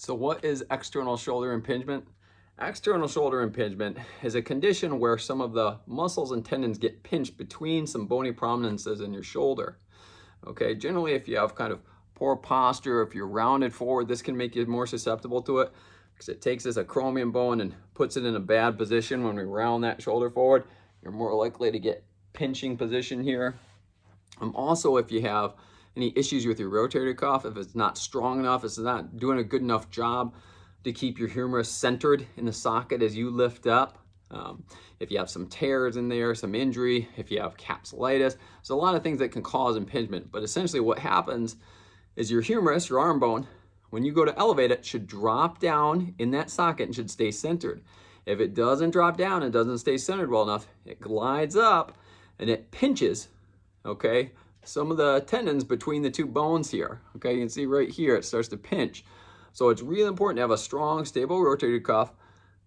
So what is external shoulder impingement? External shoulder impingement is a condition where some of the muscles and tendons get pinched between some bony prominences in your shoulder. Okay, generally if you have kind of poor posture, if you're rounded forward, this can make you more susceptible to it because it takes this acromion bone and puts it in a bad position. When we round that shoulder forward, you're more likely to get pinching position here. Also, if you have any issues with your rotator cuff, if it's not strong enough, it's not doing a good enough job to keep your humerus centered in the socket as you lift up. If you have some tears in there, some injury, if you have capsulitis, there's a lot of things that can cause impingement. But essentially what happens is your humerus, your arm bone, when you go to elevate it, should drop down in that socket and should stay centered. If it doesn't drop down and doesn't stay centered well enough, it glides up and it pinches, okay, some of the tendons between the two bones here. Okay, you can see right here, it starts to pinch. So it's really important to have a strong, stable rotator cuff,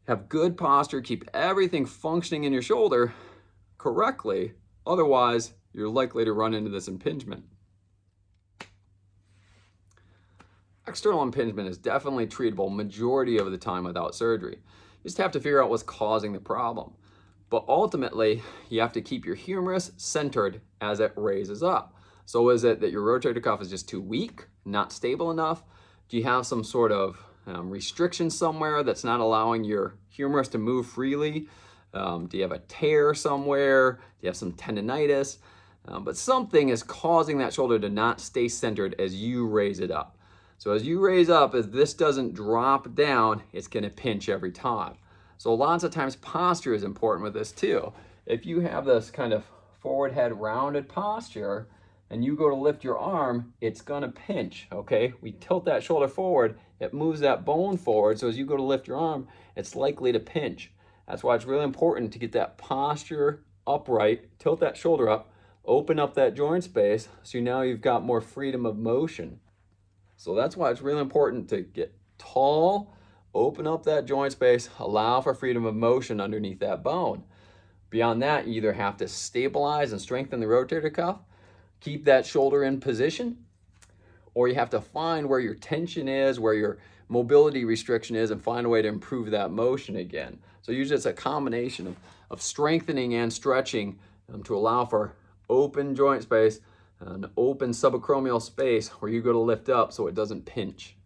have good posture, keep everything functioning in your shoulder correctly. Otherwise, you're likely to run into this impingement. External impingement is definitely treatable majority of the time without surgery. You just have to figure out what's causing the problem. But ultimately, you have to keep your humerus centered as it raises up. So is it that your rotator cuff is just too weak, not stable enough? Do you have some sort of restriction somewhere that's not allowing your humerus to move freely? Do you have a tear somewhere? Do you have some tendonitis? But something is causing that shoulder to not stay centered as you raise it up. So as you raise up, as this doesn't drop down, it's going to pinch every time. So lots of times posture is important with this too. If you have this kind of forward head rounded posture and you go to lift your arm, it's gonna pinch, okay? We tilt that shoulder forward, it moves that bone forward, so as you go to lift your arm, it's likely to pinch. That's why it's really important to get that posture upright, tilt that shoulder up, open up that joint space, so now you've got more freedom of motion. So that's why it's really important to get tall, open up that joint space, allow for freedom of motion underneath that bone. Beyond that, you either have to stabilize and strengthen the rotator cuff, keep that shoulder in position, or you have to find where your tension is, where your mobility restriction is, and find a way to improve that motion again. So usually it's a combination of strengthening and stretching to allow for open joint space, an open subacromial space where you go to lift up so it doesn't pinch.